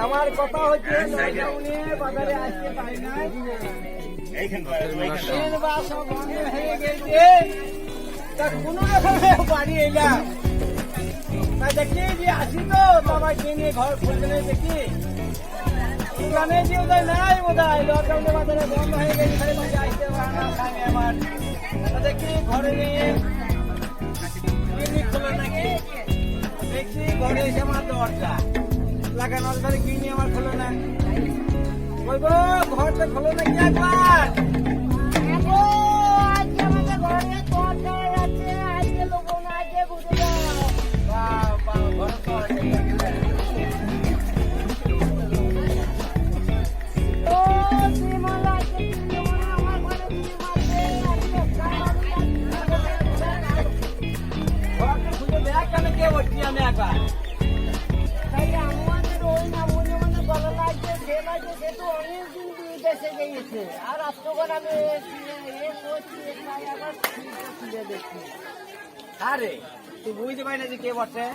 আমার কথা হচ্ছে বাজারে আসতে পারি না, বন্ধ হয়ে গেছে, তা কোনো রকমে বাড়ি এলাম। তা দেখি যে আসি তো বাবা কিনে ঘর খুলতে নেই, দেখি দোকানে যে ওদের নাই বোধ হয়, লকডাউনে বাজারে বন্ধ হয়ে গেছে, আসতে পারে না খাবে আমার। তা দেখি ঘরে নিয়ে খোলো নাকি, দেখছি ঘরে এসে আমার দরজা লাগানোর ঘরে কিনে আমার খোলো না, বলবো ঘরটা খোলো নাকি একবার। আমি একবার আর আজকে আরে তুই বুঝতে পারি না যে কে বসে,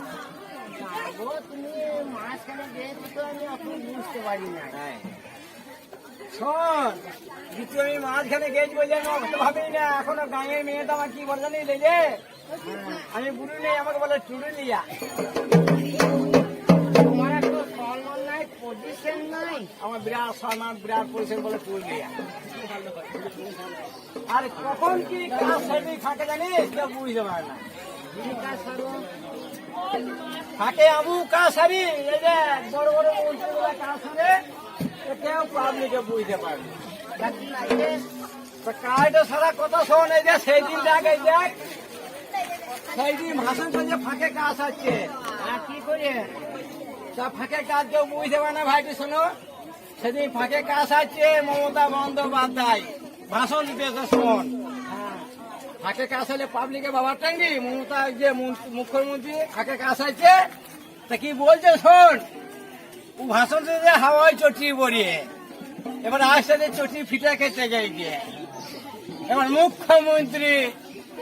তুমি মাঝখানে গিয়েছি তো আমি এখন বুঝতে পারি না। শোন, দ্বিতীয় আমি মাঝখানে গেছি বলে ভাবেই না, এখনো গাঁয়ের মেয়েটা আমার কি বলে জানি লেগে আমি বুড়ি নেই, আমাকে বলে চুরুলিয়া। তোমার একটা সম্মান নাই, পজিশন নাই, আমার বিরাট সম্মান বিরাট পজিশন বলে চুরুলিয়া। আর কখন কি কাজ সারি থাকে জানিস, কেউ বুঝতে পারে না। থাকে আমু কাজ সারি, এই যে বড় বড় মন্ত্রীগুলা কাজ সারে, কেউ পাবলিকে বুঝতে পারে না। কাজটা সারা কথা শোন, এই যে সেই দিন দেখ, এই দেখ সেই দিন ভাষণ করছে ফাঁকে কাজ আছে, কি করে তা ফাঁকে কাজ কেউ বুঝতে পারে না। ভাইটি শোনো, সেদিন ফাঁকে কাজ আছে, মমতা বন্দ্যোপাধ্যায় ভাষণ দিতেছে। শোন, ফাঁকে কাজ হলে পাবলিকে বাবার টাঙ্গি, মমতা যে মুখ্যমন্ত্রী ফাঁকে কাজ আছে, তা কি বলছে শোন, ও ভাষণ দিতে হাওয়ায় চটি পড়িয়ে, এবার আসতে চটি ফিটা খেতে গিয়ে, এবার মুখ্যমন্ত্রী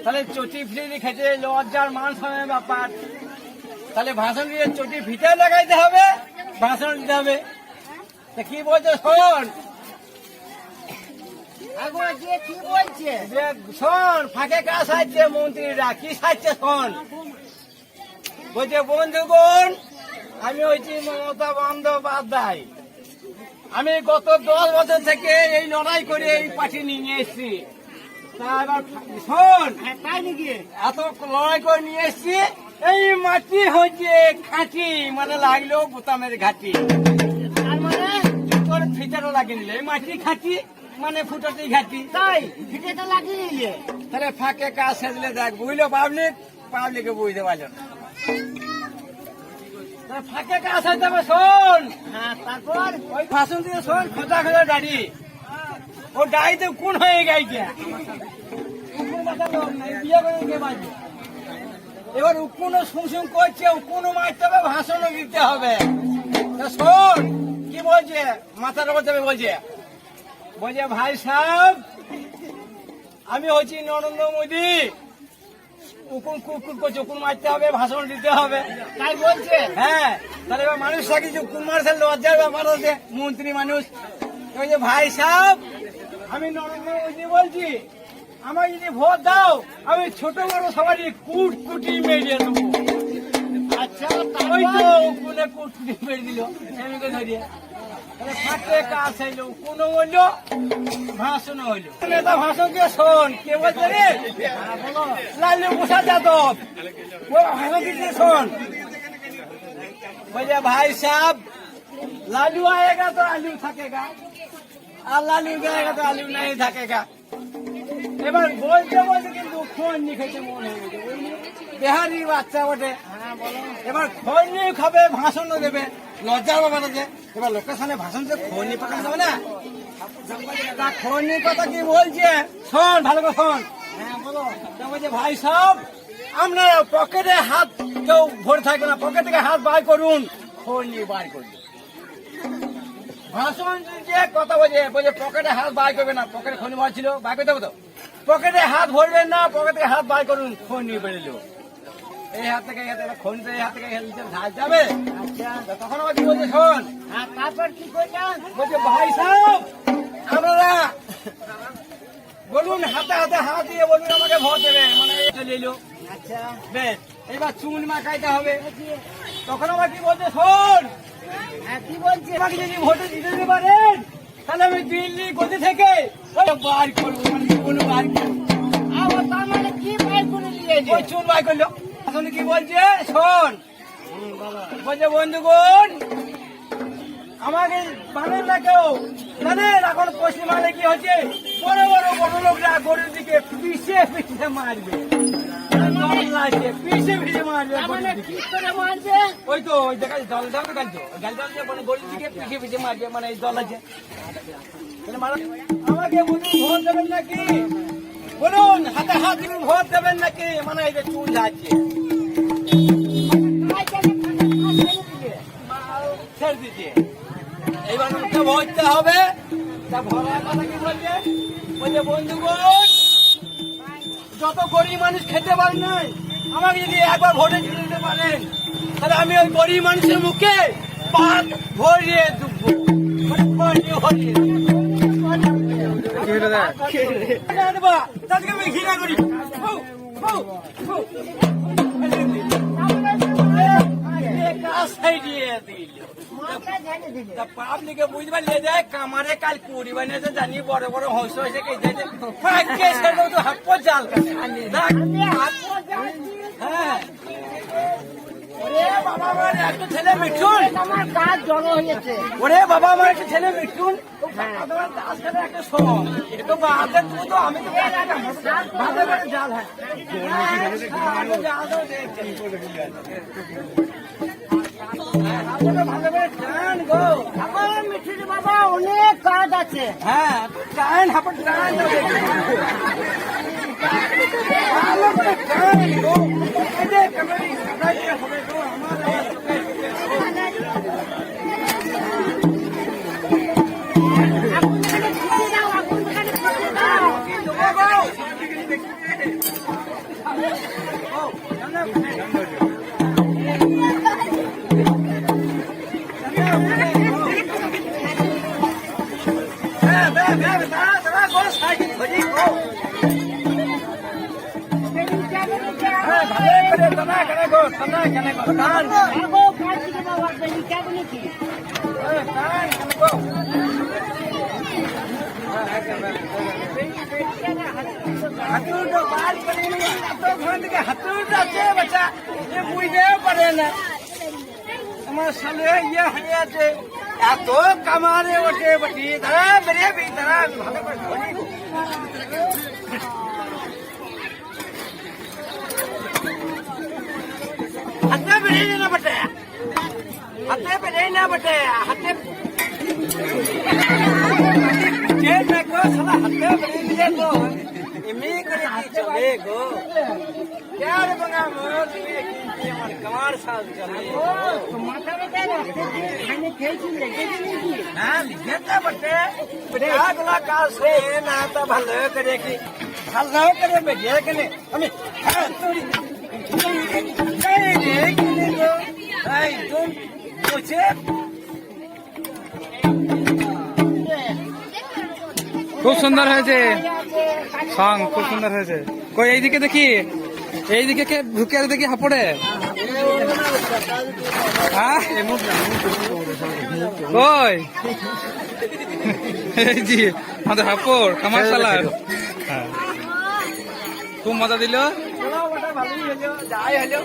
তাহলে চটি ফিটে খেতে লজ্জার মান সম্মানের ব্যাপার, তাহলে ভাষণ দিয়ে চটি ফিটে লাগাইতে হবে, ভাষণ দিতে হবে। তা কি বলছে শোন, কি বলছে শোন, ফাঁকে কাজ সাজছে মন্ত্রীরা, কি সাজছে শোন, বলছে বন্ধুগণ আমি হয়েছি মমতা বন্দ্যোপাধ্যায়, আমি গত 10 বছর থেকে এই লড়াই করে এই পার্টি নিয়ে এসছি। শোন, তাই নাকি এত লড়াই করে নিয়ে এসছি, এই মাটি হচ্ছে খাঁটি, মানে লাগলো বোতামের ঘাটি, আর মানে তোর ফিটারও লাগিয়ে নিলে মাটি খাঁটি, মানে ফুটাতেই ঘাটি, তাই ফিটাতে লাগিয়ে নিলে তাহলে ফাঁকে কাজ সাজলে দেখ বুঝলো পাবলিক, পাবলিকে বুঝতে পারলো না। ফাঁকে কাজ সাজতে হবে শোন, তারপর ওই ভাষণ দিয়ে শোন, খোঁজা খোঁজা দাড়ি, ও দাড়িতে কোন হয়ে গেছে, এবার উকুনো সুমসুম করছে, উকুনো মারতে হবে, ভাষণও দিতে হবে। শোন কি বলছে, মাথার উপর যাবে বলছে, বলছে ভাই সাহেব আমি হচ্ছি নরেন্দ্র মোদী, উকুন কুকুর করছে, উকুন মারতে হবে, ভাষণ দিতে হবে, তাই বলছে। হ্যাঁ, তাহলে এবার মানুষ থাকি যে উকুন মারছে লজ্জার ব্যাপার আছে, মন্ত্রী মানুষ। বলছে ভাই সাহেব আমি নরেন্দ্র মোদী বলছি, আমার যদি ভোট দাও আমি ছোট বড় সবারই কুটকুটি মেরিয়ে দেবো। আচ্ছা, ওই তো কোনে কুটকুটি মেরে দিল, সেমিকে ধরিয়ে ফাঁকে কাজ হইলো, কোনো হইল ভাষণ হইল। নেতা ভাষণ দিয়ে শোন, কে বলছে রে, লালু প্রসাদ যাদব, ও ভাষণ দিচ্ছে শোন, বলছে ভাই সাহেব লালু আएगा तो आलू থাকেগা, আর লালু जाएगा तो आलू नहीं থাকেগা। এবার বলতে বলতে কিন্তু খোঁজ নিয়ে খেতে মনে হয়ে গেছে, বিহারি বাচ্চা বটে। এবার খোঁজ নিয়ে খাবে, ভাষণও দেবে, লজ্জার ব্যাপার আছে। এবার লোকের সামনে ভাষণ দিয়ে খোঁজ নিয়ে পাঠানো যাবে না, তা খোঁজ নিয়ে কথা কি বলছে শোন, ভালো করে শোন। হ্যাঁ বলো। বলছে ভাই সাহেব আপনারা পকেটে হাত কেউ ভরে থাকবে না, পকেট থেকে হাত বার করুন, খোঁজ নিয়ে বার করবে। ভাষণ যে কথা বলছে, বলছে পকেটে হাত বার করবে না, পকেটে খোঁজ বার ছিল, বার করতে হবে তো, পকেটে হাত ভরবেন না, পকেটে হাত বার করুন, খোঁজ নিয়ে বেরোলো। এই হাত থেকে খনিতে এই হাত থেকে ধার যাবে। আচ্ছা তা তখন আবার কি বলছে শোন, আর তারপর কি করলাম? বলছে ভাই সাহেব আপনারা বলুন, হাতে হাতে হাত দিয়ে বলুন আমাকে ভোট দেবে, মানে এটা নিল। আচ্ছা বেশ, এবার চুন মাখাইতে হবে। তখন আবার কি বলছে শোন, হ্যাঁ কি বলছে? আমাকে যদি ভোটে জিতে দিতে পারেন তাহলে আমি দিল্লি গতি থেকে ওই বার করবো, মানে কোনো বার করবো। আবার তার মানে কি বাইর করে নিয়েছে? ওই চুন বার করলো। এখন কি বলছে শোন, বলছে বন্ধুগণ আমাকে বানেন না কেউ জানেন, এখন পশ্চিমবঙ্গে কি হচ্ছে, বড় বড় বড় লোকরা গরুর দিকে পিছিয়ে পিছিয়ে মারবে, পিছিয়ে পিছিয়ে মারবে তার মানে গরুর দিকে। কি করে মারছে? ওই তো ওই দেখা জল দাও তো গালতো গালতো মানে গরুর দিকে পিছিয়ে পিছিয়ে মারবে, মানে এই জল আছে। তাহলে আমাকে বলুন ভোট দেবেন নাকি, বলুন হাতে হাত দিয়ে ভোট দেবেন নাকি, মানে এই যে চুল যাচ্ছে ছেড়ে দিচ্ছে। এইবার ওকে ভরতে হবে। তা ভরার কথা কি বলছে, বলছে বন্ধুগণ যত গরিব মানুষ খেতে পারে নাই, আমাকে যদি একবার ভোটে জিতে দিতে পারেন তাহলে আমি ওই গরিব মানুষের মুখে পাত ভরিয়ে দেবো, মানে ভরিয়ে ভরিয়ে দেবো। তাদেরকে আমি ঘৃণা করি। ফু, ফু, ফু। কাজ সাইডিয়ে দিল। পাবলিকে বুঝতে পারলে যে কামারে কাল কুড়ি বানিয়েছে জানি, বড় বড় হস হয়েছে তো হাত জাল হ্যাঁ। ওরে বাবা আমার একটা ছেলে মিঠুন, আমার কাজ জড়ো হয়েছে। ওরে বাবা আমার একটা ছেলে মিঠুন, একটা সব একটু বাদে তুই তো আমি তো বাদে বাদে জাল হ্যাঁ আমার মিঠুর বাবা অনেক কাজ আছে। হ্যাঁ টাইম হাপড় টাইম আমার সালে ইয়ে হয়ে আছে, এত কামারে ওঠে বটি তারা বেরিয়ে তারা ভালো করে ধরি। হাতে বেরিয়ে না বটে, হাতে বেরিয়ে না বটে, হাতে সালা হাতে বেরিয়ে দিলে তো এমনি করে কি চলে গো। यार बंगा मोर दिए की আমার কামার সাজ চলে তো মাথা বেটা খানে খেয়েছিল দেখেছি না লিখেটা বটে আগলা কাল সে না তো ভালো করে কি ভালো করে বেরিয়ে গেলে আমি তোরি এই কিনে গো এই তুম পোছে খুব সুন্দর হয়েছে সং, খুব সুন্দর হয়েছে। কই এইদিকে দেখি, এইদিকে কে ঢুকে দেখি হাপড়ে কই এই জি আমাদের হাপড় কামার সালার। হ্যাঁ খুব মজা দিল। ভালোই হলো যাই হলো